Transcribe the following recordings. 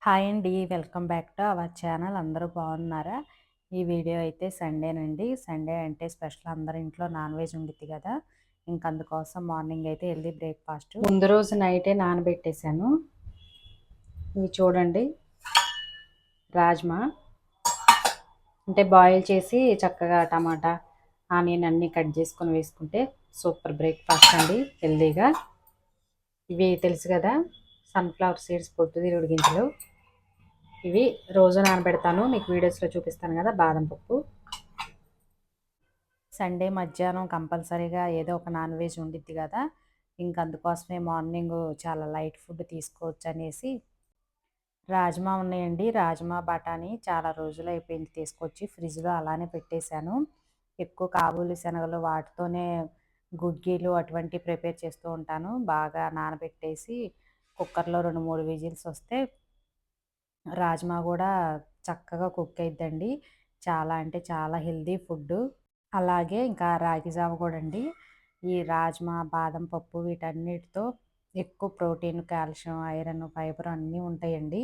Hi అండి. Welcome back to our channel. అందరూ బాగున్నారా? ఈ వీడియో అయితే సండేనండి. సండే అంటే స్పెషల్ అందరి ఇంట్లో నాన్ వెజ్ ఉండిద్ది కదా! ఇంక అందుకోసం మార్నింగ్ అయితే హెల్తీ బ్రేక్‌ఫాస్ట్ ముందు రోజు నైటే నానబెట్టేశాను. ఇవి చూడండి రాజ్మా అంటే బాయిల్ చేసి చక్కగా టమాటా, ఆనియన్ అన్నీ కట్ చేసుకొని వేసుకుంటే సూపర్ బ్రేక్‌ఫాస్ట్ అండి హెల్తీగా. ఇవి తెలుసు కదా! సన్‌ఫ్లవర్ సీడ్స్ పొద్దుతిరుగుడు గింజలు. ఇవి రోజు నానబెడతాను. మీకు వీడియోస్‌లో చూపిస్తాను కదా! బాదం పప్పు. సండే మధ్యాహ్నం కంపల్సరీగా ఏదో ఒక నాన్ వెజ్ ఉండిద్ది కదా! ఇంక అందుకోసమే మార్నింగు చాలా లైట్ ఫుడ్ తీసుకోవచ్చు అనేసి రాజ్మా ఉన్నాయండి. రాజ్మా, బఠానీ చాలా రోజులైపోయింది తీసుకొచ్చి ఫ్రిడ్జ్‌లో అలానే పెట్టేశాను. ఎక్కువ కాబూలి శనగలు వాటితోనే గుగ్గీలు అటువంటివి ప్రిపేర్ చేస్తూ ఉంటాను. బాగా నానబెట్టేసి కుక్కర్‌లో 2, 3 విజిల్స్ వస్తే రాజ్మా గూడా చక్కగా కుక్ అయిద్దండి. చాలా అంటే చాలా హెల్తీ ఫుడ్డు. అలాగే ఇంకా రాగి జావ గూడా అండి. ఈ రాజ్మా, బాదం పప్పు వీటన్నిటితో ఎక్కువ ప్రోటీన్, కాల్షియం, ఐరన్, ఫైబర్ అన్నీ ఉంటాయండి.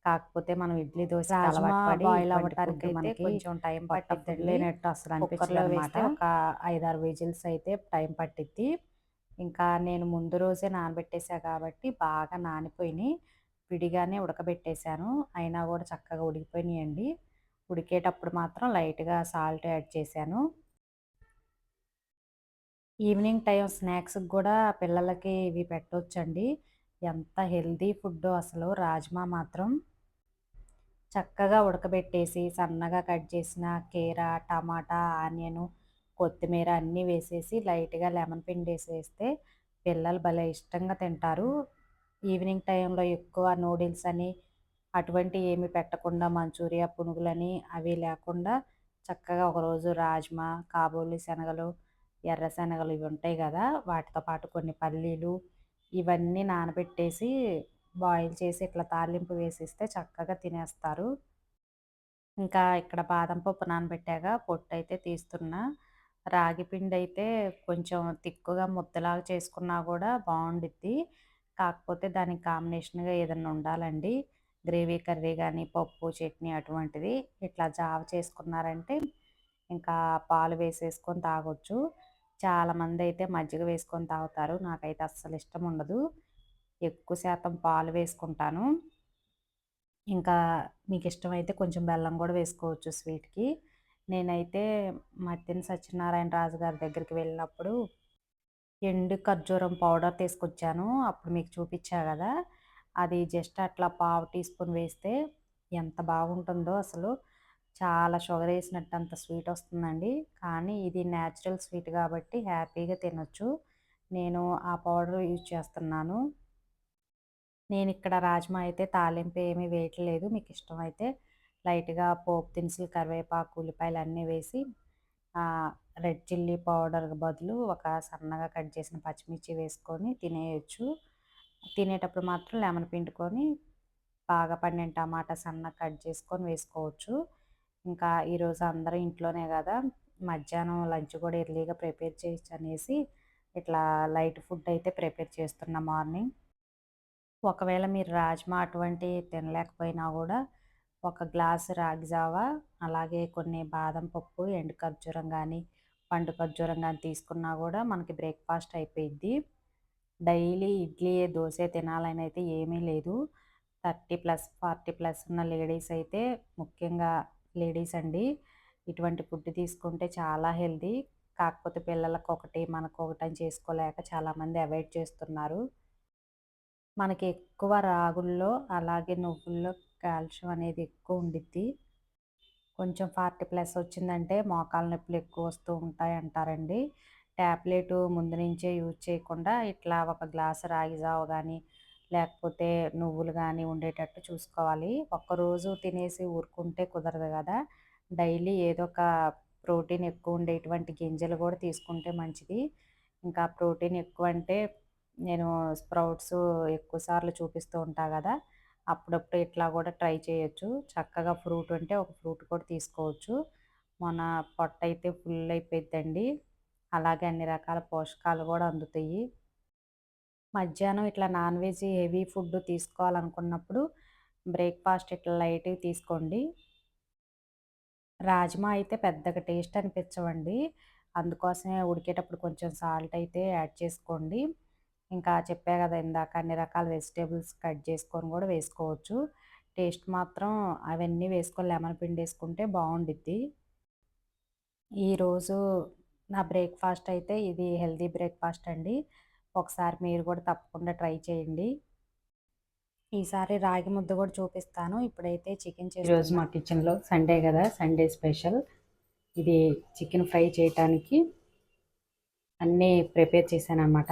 కాకపోతే మనం ఇడ్లీ, దోసకి రాజ్మా అలవాటు పడి బాయిల్ అవ్వటానికైతే కొంచెం టైం పట్టిద్దండి. లేనట్టు అసలు కుక్కర్‌లో వేస్తే ఒక 5, 6 విజిల్స్ అయితే టైం పట్టిద్ది. ఇంకా నేను ముందు రోజే నానబెట్టేసా కాబట్టి బాగా నానిపోయినియి. విడిగానే ఉడకబెట్టేశాను. అయినా గూడా చక్కగా ఉడికిపోయినియండి. ఉడికేటప్పుడు మాత్రం లైట్‌గా సాల్ట్ యాడ్ చేశాను. ఈవినింగ్ టైం స్నాక్స్‌కి గూడా పిల్లలకి ఇవి పెట్టొచ్చండి. ఎంత హెల్తీ ఫుడ్డో అసలు రాజ్మా మాత్రం. చక్కగా ఉడకబెట్టేసి సన్నగా కట్ చేసిన కీర, టమాటా, ఆనియను, కొత్తిమీర అన్నీ వేసేసి లైట్‌గా లెమన్ పిండేసి వేస్తే పిల్లలు భలే ఇష్టంగా తింటారు. ఈవినింగ్ టైంలో ఎక్కువ నూడిల్స్ అని అటువంటివి ఏమి పెట్టకుండా మంచూరియా, పునుగులని అవి లేకుండా చక్కగా ఒకరోజు రాజ్మా, కాబూలి శనగలు, ఎర్ర శనగలు ఇవి ఉంటాయి గదా! వాటితో పాటు కొన్ని పల్లీలు ఇవన్నీ నానబెట్టేసి బాయిల్ చేసి ఇట్లా తాలింపు వేసిస్తే చక్కగా తినేస్తారు. ఇంకా ఇక్కడ బాదం పప్పు నానబెట్టాగా పొట్టయితే తీస్తున్నా. రాగి పిండయితే కొంచెం తిక్కుగా ముద్దలాగా చేసుకున్నా గూడా బావుండిద్ది. కాకపోతే దానికి కాంబినేషన్‌గా ఏదన్నా ఉండాలండి. గ్రేవీ కర్రీ గానీ, పప్పు, చట్నీ అటువంటిది. ఇట్లా జావ చేసుకున్నారంటే ఇంకా పాలు వేసేసుకొని తాగొచ్చు. చాలామందయితే మజ్జిగ వేసుకొని తాగుతారు. నాకైతే అస్సలు ఇష్టం ఉండదు. ఎక్కువ శాతం పాలు వేసుకుంటాను. ఇంకా మీకిష్టమైతే కొంచెం బెల్లం గూడా వేసుకోవచ్చు స్వీట్‌కి. నేనైతే మద్దిన సత్యనారాయణ రాజు గారి దగ్గరికి వెళ్ళినప్పుడు ఎండు ఖర్జూరం పౌడర్ తీసుకొచ్చాను. అప్పుడు మీకు చూపిచ్చా గదా! అది జస్ట్ అట్లా పావు టీ స్పూన్ వేస్తే ఎంత బాగుంటుందో అసలు. చాలా షుగరేసినట్టు అంత స్వీటొస్తుందండి. కానీ ఇది నేచురల్ స్వీట్ గాబట్టి హ్యాపీగా తినొచ్చు. నేను ఆ పౌడర్ యూజ్ చేస్తున్నాను. నేనిక్కడ రాజ్మా అయితే తాలింపు ఏమీ వేయట్లేదు. మీకిష్టమైతే లైట్‌గా పోపు దినుసులు, కరివేపాకు, ఉల్లిపాయలు అన్నీ వేసి రెడ్ చిల్లీ పౌడర్‌కి బదులు ఒక సన్నగా కట్ చేసిన పచ్చిమిర్చి వేసుకొని తినేయొచ్చు. తినేటప్పుడు మాత్రం లెమన్ పిండుకొని బాగా పండిన టమాటా సన్నగా కట్ చేసుకొని వేసుకోవచ్చు. ఇంకా ఈరోజు అందరూ ఇంట్లోనే గదా! మధ్యాహ్నం లంచ్ కూడా ఎర్లీగా ప్రిపేర్ చేయొచ్చనేసి ఇట్లా లైట్ ఫుడ్ అయితే ప్రిపేర్ చేస్తున్నా మార్నింగ్. ఒకవేళ మీరు రాజ్మా అటువంటివి తినలేకపోయినా గూడా, ఒక గ్లాసు రాగి జావ, అలాగే కొన్ని బాదం పప్పు, ఎండు ఖర్జూరం గానీ, పండు ఖర్జూరం గానీ తీసుకున్నా గూడా మనకి బ్రేక్‌ఫాస్ట్ అయిపోయిద్ది. డైలీ ఇడ్లీయే, దోసే తినాలనైతే ఏమీ లేదు. 30+, 40+ ఉన్న లేడీస్ అయితే ముఖ్యంగా లేడీస్ అండి. ఇటువంటి ఫుడ్ తీసుకుంటే చాలా హెల్తీ. కాకపోతే పిల్లలకొకటి, మనకొకటని చేసుకోలేక చాలామంది అవాయిడ్ చేస్తున్నారు. మనకి ఎక్కువ రాగుల్లో, అలాగే నువ్వుల్లో కాల్షియం అనేది ఎక్కువ ఉండిద్ది. కొంచెం 40+ వచ్చిందంటే మోకాళ్ళ నొప్పులు ఎక్కువ వస్తూ ఉంటాయి అంటారండి. టాబ్లెటు ముందు నుంచే యూజ్ చేయకుండా ఇట్లా ఒక గ్లాసు రాగి జావ గానీ, లేకపోతే నువ్వులు గానీ ఉండేటట్టు చూసుకోవాలి. ఒక్కరోజు తినేసి ఊరుకుంటే కుదరదు గదా! డైలీ ఏదో ఒక ప్రోటీన్ ఎక్కువ ఉండేటువంటి గింజలు గూడా తీసుకుంటే మంచిది. ఇంకా ప్రోటీన్ ఎక్కువంటే నేను స్ప్రౌట్స్ ఎక్కువ సార్లు చూపిస్తూ ఉంటా గదా! అప్పుడప్పుడు ఇట్లా గూడా ట్రై చేయొచ్చు. చక్కగా ఫ్రూట్ ఉంటే ఒక ఫ్రూట్ కూడా తీసుకోవచ్చు. మన పొట్టయితే ఫుల్ అయిపోయిద్దండి. అలాగే అన్ని రకాల పోషకాలు గూడా అందుతాయి. మధ్యాహ్నం ఇట్లా నాన్ వెజ్ హెవీ ఫుడ్ తీసుకోవాలనుకున్నప్పుడు బ్రేక్ఫాస్ట్ ఇట్లా లైట్గా తీసుకోండి. రాజ్మా అయితే పెద్దగా టేస్ట్ అనిపించవండి. అందుకోసమే ఉడికేటప్పుడు కొంచెం సాల్ట్ అయితే యాడ్ చేసుకోండి. ఇంకా చెప్పా కదా ఇందాక అన్ని రకాల వెజిటేబుల్స్ కట్ చేసుకొని కూడా వేసుకోవచ్చు. టేస్ట్ మాత్రం అవన్నీ వేసుకొని లెమన్ పిండి వేసుకుంటే బాగుండిద్ది. ఈరోజు నా బ్రేక్ఫాస్ట్ అయితే ఇది హెల్తీ బ్రేక్ఫాస్ట్ అండి. ఒకసారి మీరు కూడా తప్పకుండా ట్రై చేయండి. ఈసారి రాగి ముద్ద కూడా చూపిస్తాను. ఇప్పుడైతే చికెన్ ఈరోజు మా కిచెన్లో సండే కదా, సండే స్పెషల్ ఇది చికెన్ ఫ్రై చేయటానికి అన్నీ ప్రిపేర్ చేశాను అనమాట.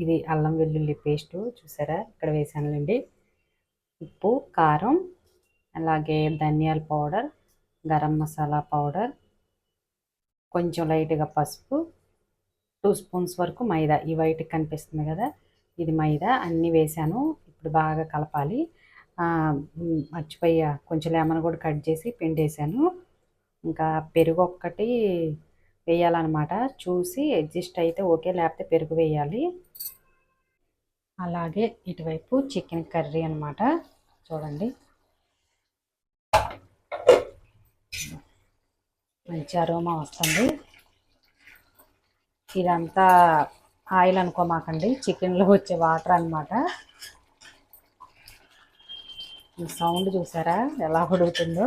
ఇది అల్లం వెల్లుల్లి పేస్టు చూసారా ఇక్కడ వేసానులేండి. ఉప్పు, కారం, అలాగే ధనియాల పౌడర్, గరం మసాలా పౌడర్, కొంచెం లైట్గా పసుపు, 2 స్పూన్స్ వరకు మైదా. ఈ వైట్ కనిపిస్తుంది కదా ఇది మైదా అన్నీ వేసాను. ఇప్పుడు బాగా కలపాలి. మర్చిపోయా కొంచెం లెమన్ కూడా కట్ చేసి పిండేసాను. ఇంకా పెరుగు ఒక్కటి వేయాలన్నమాట. చూసి అడ్జస్ట్ అయితే ఓకే, లేకపోతే పెరుగు వేయాలి. అలాగే ఇటువైపు చికెన్ కర్రీ అనమాట. చూడండి మంచి అరోమా వస్తుంది. ఇదంతా ఆయిల్ అనుకోమాకండి, చికెన్లో వచ్చే వాటర్ అనమాట. ఈ సౌండ్ చూసారా ఎలా ఉడుకుతుందో.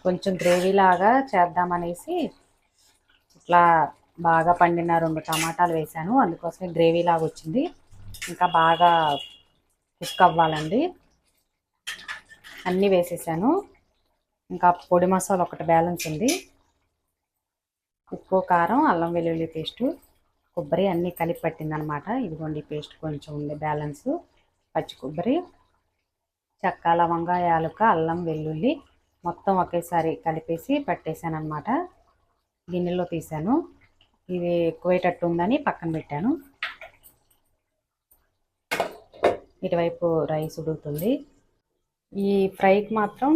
కొంచెం గ్రేవీ లాగా చేద్దామనేసి ఇట్లా బాగా పండిన 2 టమాటాలు వేసాను. అందుకోసమే గ్రేవీ లాగా వచ్చింది. ఇంకా బాగా కుక్ అవ్వాలండి. అన్నీ వేసేసాను. ఇంకా పొడి మసాలా ఒకటి బ్యాలెన్స్ ఉంది. ఉప్పు, కారం, అల్లం వెల్లుల్లి పేస్టు, కొబ్బరి అన్నీ కలిపి పట్టిందనమాట. ఇదిగోండి పేస్ట్ కొంచెం ఉంది బ్యాలెన్స్. పచ్చి కొబ్బరి, చెక్క, లవంగా, యాలక, అల్లం వెల్లుల్లి మొత్తం ఒకేసారి కలిపేసి పట్టేశాను అనమాట. గిన్నెలో తీసాను. ఇది ఎక్కువేటట్టు ఉందని పక్కన పెట్టాను. ఇటువైపు రైస్ ఉడుకుతుంది. ఈ ఫ్రైకి మాత్రం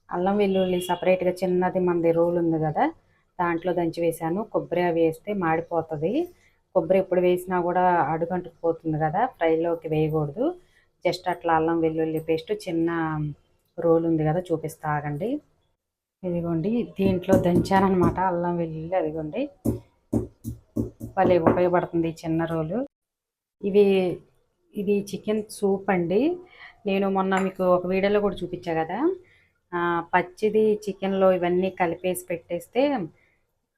అల్లం వెల్లుల్లి సపరేట్గా చిన్నది మనది రోల్ ఉంది కదా, దాంట్లో దంచి వేసాను. కొబ్బరి అవి వేస్తే మాడిపోతుంది. కొబ్బరి ఎప్పుడు వేసినా కూడా అడుగంటుకుపోతుంది కదా, ఫ్రైలోకి వేయకూడదు. జస్ట్ అట్లా అల్లం వెల్లుల్లి పేస్ట్ చిన్న రోల్ ఉంది కదా చూపిస్తా ఆగండి. ఇదిగోండి దీంట్లో దంచానమాట అల్లం వెల్లుల్లి. అదిగోండి భలే ఉపయోగపడుతుంది చిన్న రోలు. ఇది చికెన్ సూప్ అండి. నేను మొన్న మీకు ఒక వీడియోలో కూడా చూపించా కదా, పచ్చిది చికెన్లో ఇవన్నీ కలిపేసి పెట్టేస్తే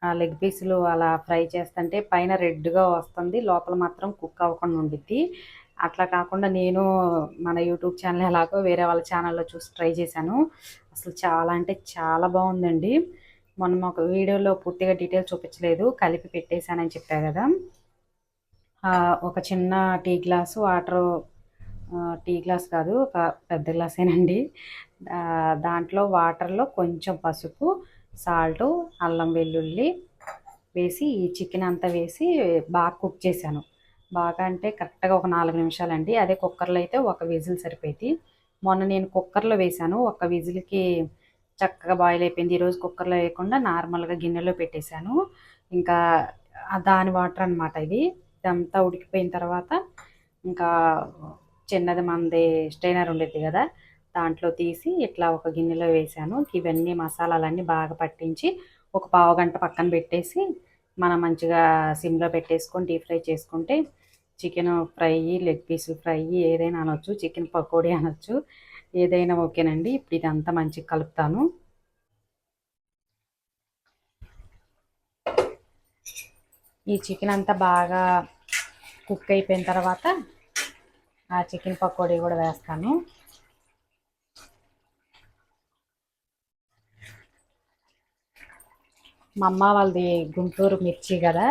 లెగ్ పీసులు అలా ఫ్రై చేస్తుంటే పైన రెడ్గా వస్తుంది, లోపల మాత్రం కుక్ అవ్వకుండా ఉండిద్ది. అట్లా కాకుండా నేను మన యూట్యూబ్ ఛానల్ ఎలాగో వేరే వాళ్ళ ఛానల్లో చూసి ట్రై చేశాను. అసలు చాలా అంటే చాలా బాగుందండి. మొన్న ఒక వీడియోలో పూర్తిగా డీటెయిల్స్ చూపించలేదు, కలిపి పెట్టేశానని చెప్పా కదా. ఒక చిన్న tea glass water, tea glass కాదు ఒక పెద్ద గ్లాసేనండి, దాంట్లో వాటర్లో కొంచెం పసుపు, సాల్టు, అల్లం వెల్లుల్లి వేసి ఈ చికెన్ అంతా వేసి బాగా కుక్ చేశాను. బాగా అంటే కరెక్ట్గా ఒక 4 నిమిషాలండి. అదే కుక్కర్లో అయితే ఒక విజిల్ సరిపోయింది. మొన్న నేను కుక్కర్లో వేశాను, ఒక విజిల్కి చక్కగా బాయిల్ అయిపోయింది. ఈరోజు కుక్కర్లో వేయకుండా నార్మల్గా గిన్నెలో పెట్టేశాను. ఇంకా దాని వాటర్ అనమాట ఇది. ఇదంతా ఉడికిపోయిన తర్వాత ఇంకా చిన్నది మనది స్టైనర్ ఉండేది కదా, దాంట్లో తీసి ఇట్లా ఒక గిన్నెలో వేసాను. ఇవన్నీ మసాలాలన్నీ బాగా పట్టించి ఒక పావుగంట పక్కన పెట్టేసి మనం మంచిగా సిమ్లో పెట్టేసుకొని డీప్ ఫ్రై చేసుకుంటే చికెన్ ఫ్రై, లెగ్ పీసులు ఫ్రై ఏదైనా అనొచ్చు, చికెన్ పకోడీ అనొచ్చు, ఏదైనా ఓకేనండి. ఇప్పుడు ఇదంతా మంచిగా కలుపుతాను. ఈ చికెన్ అంతా బాగా కుక్ అయిపోయిన తర్వాత ఆ చికెన్ పకోడీ కూడా వేస్తాను. మా అమ్మ వాళ్ళది గుంటూరు మిర్చి కదా,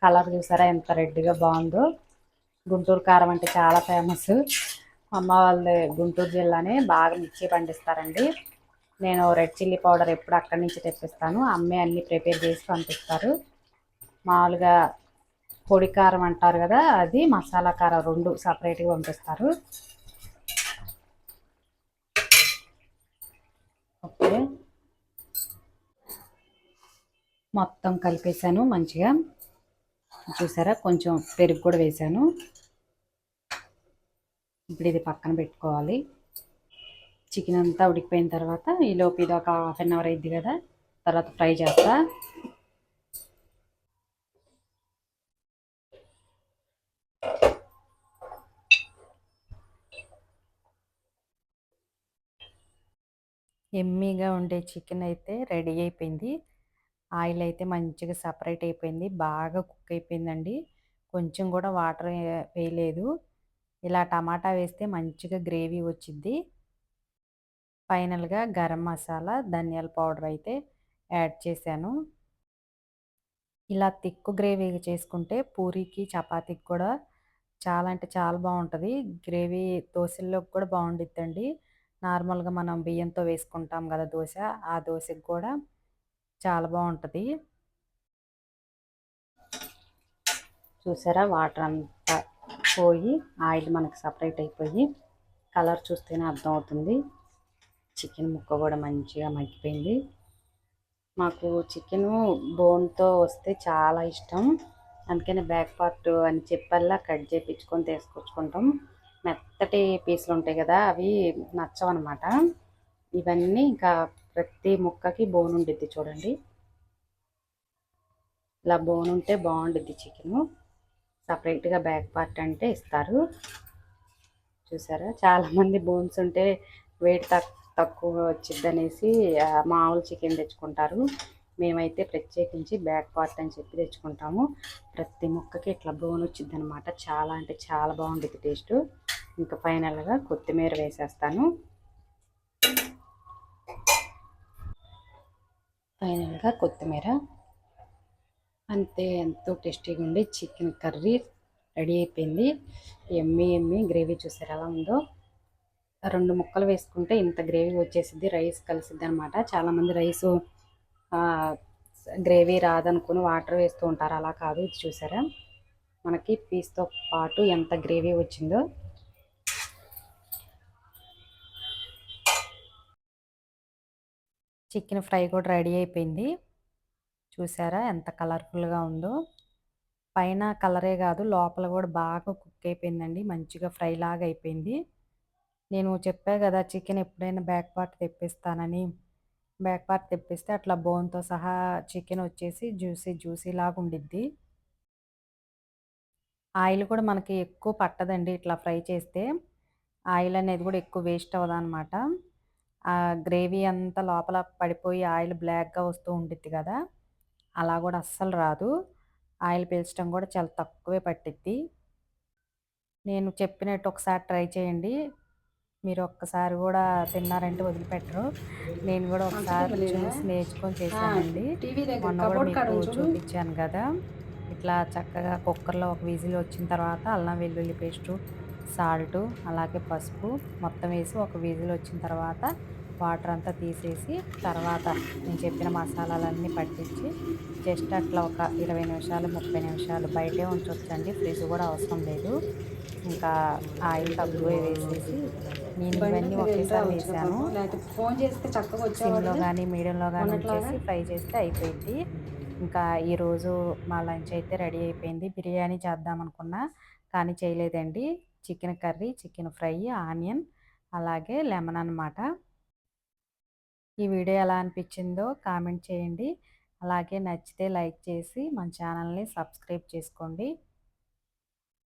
కలర్ చూసారా ఎంత రెడ్గా బాగుందో. గుంటూరు కారం అంటే చాలా ఫేమస్. అమ్మ వాళ్ళది గుంటూరు జిల్లానే, బాగా మిర్చి పండిస్తారండి. నేను రెడ్ చిల్లీ పౌడర్ ఎప్పుడు అక్కడి నుంచి తెప్పిస్తాను. అమ్మే అన్నీ ప్రిపేర్ చేసి పంపిస్తారు. మామూలుగా పొడి కారం అంటారు కదా, అది మసాలా కారం 2 సపరేట్గా పంపిస్తారు. ఓకే, మొత్తం కలిపేసాను మంచిగా. చూసారా కొంచెం పెరుగు కూడా వేసాను. ఇప్పుడు ఇది పక్కన పెట్టుకోవాలి. చికెన్ అంతా ఉడికిపోయిన తర్వాత ఈలోపు ఇది ఒక హాఫ్ అన్ అవర్ అయింది కదా, తర్వాత ఫ్రై చేస్తా. ఎమ్మీగా ఉండే చికెన్ అయితే రెడీ అయిపోయింది. ఆయిల్ అయితే మంచిగా సపరేట్ అయిపోయింది, బాగా కుక్ అయిపోయిందండి. కొంచెం కూడా వాటర్ వేయలేదు. ఇలా టమాటా వేస్తే మంచిగా గ్రేవీ వచ్చింది. ఫైనల్గా గరం మసాలా, ధనియాల పౌడర్ అయితే యాడ్ చేశాను. ఇలా తిక్కు గ్రేవీ చేసుకుంటే పూరీకి చపాతీకి కూడా చాలా అంటే చాలా బాగుంటుంది. గ్రేవీ దోశల్లోకి కూడా బాగుండిద్దండి. నార్మల్గా మనం బియ్యంతో వేసుకుంటాం కదా దోశ, ఆ దోశకి కూడా చాలా బాగుంటుంది. చూసారా, వాటర్ అంతా పోయి ఆయిల్ మనకు సపరేట్ అయిపోయి కలర్ చూస్తేనే అర్థమవుతుంది. చికెన్ ముక్క కూడా మంచిగా మగ్గిపోయింది. మాకు చికెను బోన్తో వస్తే చాలా ఇష్టం, అందుకని బ్యాక్ పార్ట్ అని చెప్పల్లా కట్ చేయించుకొని తీసుకొచ్చుకుంటాం. మెత్తటి పీసులు ఉంటాయి కదా, అవి నచ్చవన్నమాట. ఇవన్నీ ఇంకా ప్రతి ముక్కకి బోన్ ఉండిద్ది చూడండి. ఇలా బోన్ ఉంటే బాగుండిద్ది చికెను. సపరేట్గా బ్యాక్ పార్ట్ అంటే ఇస్తారు. చూసారా, చాలామంది బోన్స్ ఉంటే వెయిట్ తక్కువ వచ్చిద్దనేసి మామూలు చికెన్ తెచ్చుకుంటారు. మేమైతే ప్రత్యేకించి బ్యాక్ పార్ట్ అని చెప్పి తెచ్చుకుంటాము. ప్రతి ముక్కకి ఇట్లా బోన్ వచ్చిద్ది అనమాట. చాలా అంటే చాలా బాగుంటుంది టేస్ట్. ఇంకా ఫైనల్గా కొత్తిమీర వేసేస్తాను. ఫైనల్గా కొత్తిమీర అంతే. ఎంతో టేస్టీగా ఉండి చికెన్ కర్రీ రెడీ అయిపోయింది. ఎమ్మి గ్రేవీ చూసారు ఎలా ఉందో. 2 ముక్కలు వేసుకుంటే ఇంత గ్రేవీ వచ్చేసిద్ది, రైస్ కలిసిద్ది అనమాట. చాలామంది రైసు గ్రేవీ రాదనుకుని వాటర్ వేస్తూ ఉంటారు, అలా కాదు. ఇది చూసారా మనకి పీస్తో పాటు ఎంత గ్రేవీ వచ్చిందో. చికెన్ ఫ్రై కూడా రెడీ అయిపోయింది. చూసారా ఎంత కలర్ఫుల్గా ఉందో. పైన కలరే కాదు, లోపల కూడా బాగా కుక్ అయిపోయిందండి, మంచిగా ఫ్రై లాగా అయిపోయింది. నేను చెప్పా కదా చికెన్ ఎప్పుడైనా బ్యాక్ పార్ట్ తెప్పిస్తానని. బ్యాక్ పార్ట్ తెప్పిస్తే అట్లా బోన్తో సహా చికెన్ వచ్చేసి జ్యూసీ లాగా ఉండిద్ది. ఆయిల్ కూడా మనకి ఎక్కువ పట్టదండి ఇట్లా ఫ్రై చేస్తే. ఆయిల్ అనేది కూడా ఎక్కువ వేస్ట్ అవ్వదన్నమాట. ఆ గ్రేవీ అంతా లోపల పడిపోయి ఆయిల్ బ్లాక్గా వస్తూ ఉండిద్ది కదా, అలా కూడా అస్సలు రాదు. ఆయిల్ పీల్చడం కూడా చాలా తక్కువే పట్టిద్ది. నేను చెప్పినట్టు ఒకసారి ట్రై చేయండి. మీరు ఒక్కసారి కూడా తిన్నారంటే వదిలిపెట్టరు. నేను కూడా ఒకసారి చూసి నేర్చుకొని చేశానండి. మొన్న కూడా మీకు చూపించాను కదా, ఇట్లా చక్కగా కుక్కర్లో ఒక విజిల్ వచ్చిన తర్వాత అల్లం వెల్లుల్లి పేస్టు, సాల్టు, అలాగే పసుపు మొత్తం వేసి ఒక విజిల్ వచ్చిన తర్వాత వాటర్ అంతా తీసేసి, తర్వాత నేను చెప్పిన మసాలాలన్నీ పట్టించి జస్ట్ అట్లా ఒక 20 నిమిషాలు 30 నిమిషాలు బయటే ఉంచొచ్చండి, ఫ్రిడ్జ్ కూడా అవసరం లేదు. ఇంకా ఆయిల్ తక్కువే వేసేసి నేను ఇవన్నీ ఒకేసారి వేసాను. సిమ్లో కానీ మీడియంలో కానీ ఉంచేసి ఫ్రై చేస్తే అయిపోయింది. ఇంకా ఈరోజు మా లంచ్ అయితే రెడీ అయిపోయింది. బిర్యానీ చేద్దాం అనుకున్నా కానీ చేయలేదండి. Chicken curry, chicken fry, onion, అలాగే లెమన్ అనమాట. ఈ వీడియో ఎలా అనిపించిందో కామెంట్ చేయండి. అలాగే నచ్చితే లైక్ చేసి మన ఛానల్ని సబ్స్క్రైబ్ చేసుకోండి.